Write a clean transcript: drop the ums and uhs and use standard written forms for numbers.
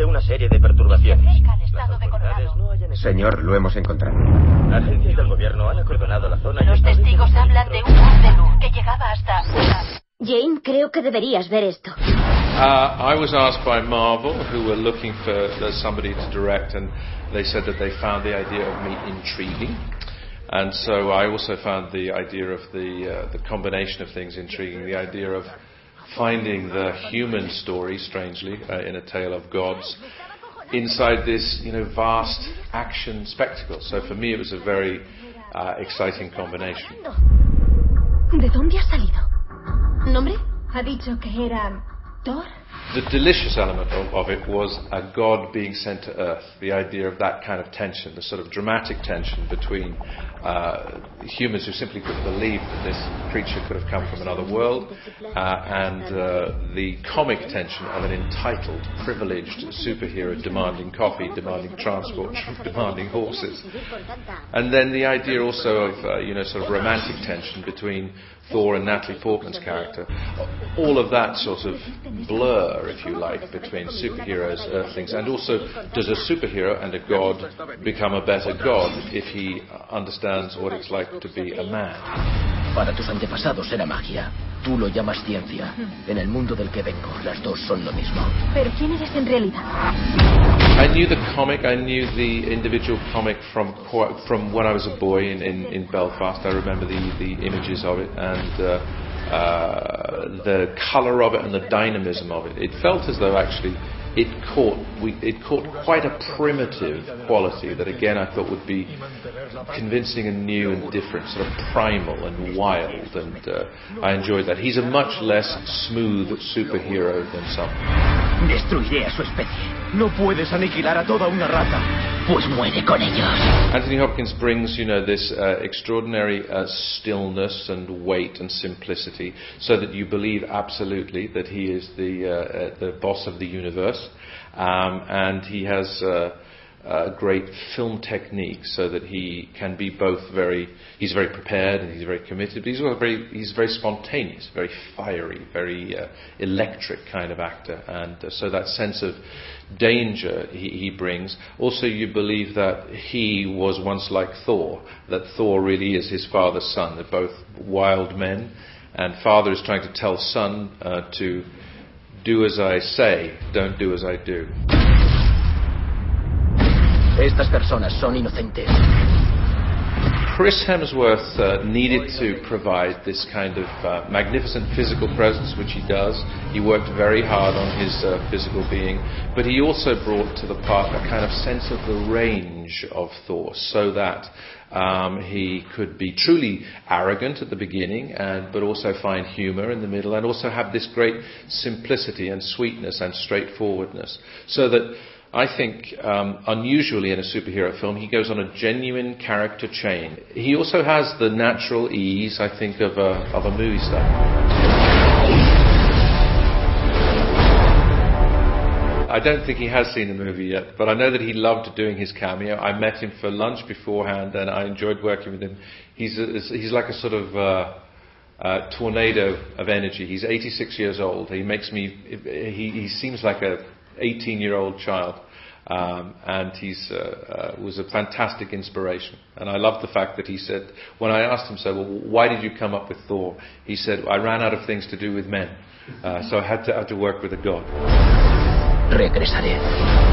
de una serie de perturbaciones. Las autoridades no hayan... Señor, lo hemos encontrado. Agencias del gobierno han acordonado la zona... Los testigos hablan de un haz de luz que llegaba hasta... Jane, creo que deberías ver esto. I was asked by Marvel, who were looking for somebody to direct, and they said that they found the idea of me intriguing. And so I also found the idea of the combination of things intriguing, the idea of finding the human story, strangely, in A Tale of Gods, inside this, vast action spectacle. So for me it was a very exciting combination. ¿De dónde ha salido? ¿Nombre? Ha dicho que era Thor. The delicious element of it was a god being sent to Earth, the idea of that kind of tension, the sort of dramatic tension between humans who simply couldn't believe that this creature could have come from another world, and the comic tension of an entitled, privileged superhero demanding coffee, demanding transport, demanding horses. And then the idea also of, sort of romantic tension between Thor and Natalie Portman's character. All of that sort of blur, if you like, between superheroes, earthlings, and also does a superhero and a god become a better god if he understands what it's like to be a man? Para tus antepasados era magia. Tú lo llamas ciencia. En el mundo del que vengo, las dos son lo mismo. ¿Pero quién eres en realidad? I knew the comic, I knew the individual comic from when I was a boy in Belfast. I remember the images of it and the colour of it and the dynamism of it. It felt as though actually it caught quite a primitive quality that again I thought would be convincing and new and different, sort of primal and wild, and I enjoyed that. He's a much less smooth superhero than some. Destruiré a su especie. No puedes aniquilar a toda una raza. Pues muere con ellos. Anthony Hopkins brings, this extraordinary stillness and weight and simplicity, so that you believe absolutely that he is the boss of the universe, and he has great film technique, so that he can be both he's very prepared and he's very committed, but he's very spontaneous, very fiery, very electric kind of actor, and so that sense of danger he brings. Also, you believe that he was once like Thor, that Thor really is his father's son. They're both wild men, and father is trying to tell son to do as I say, don't do as I do. Estas personas son inocentes. Chris Hemsworth needed to provide this kind of magnificent physical presence, which he does. He worked very hard on his physical being, but he also brought to the part a kind of sense of the range of Thor, so that he could be truly arrogant at the beginning, but also find humour in the middle, and also have this great simplicity and sweetness and straightforwardness, so that I think, unusually in a superhero film, he goes on a genuine character chain. He also has the natural ease, I think, of a movie star. I don't think he has seen the movie yet, but I know that he loved doing his cameo. I met him for lunch beforehand, and I enjoyed working with him. He's like a sort of tornado of energy. He's 86 years old. He seems like a 18-year-old child, and he's was a fantastic inspiration. And I love the fact that he said, when I asked him, well, why did you come up with Thor? He said, I ran out of things to do with men, so I had to work with a god. Regresaré.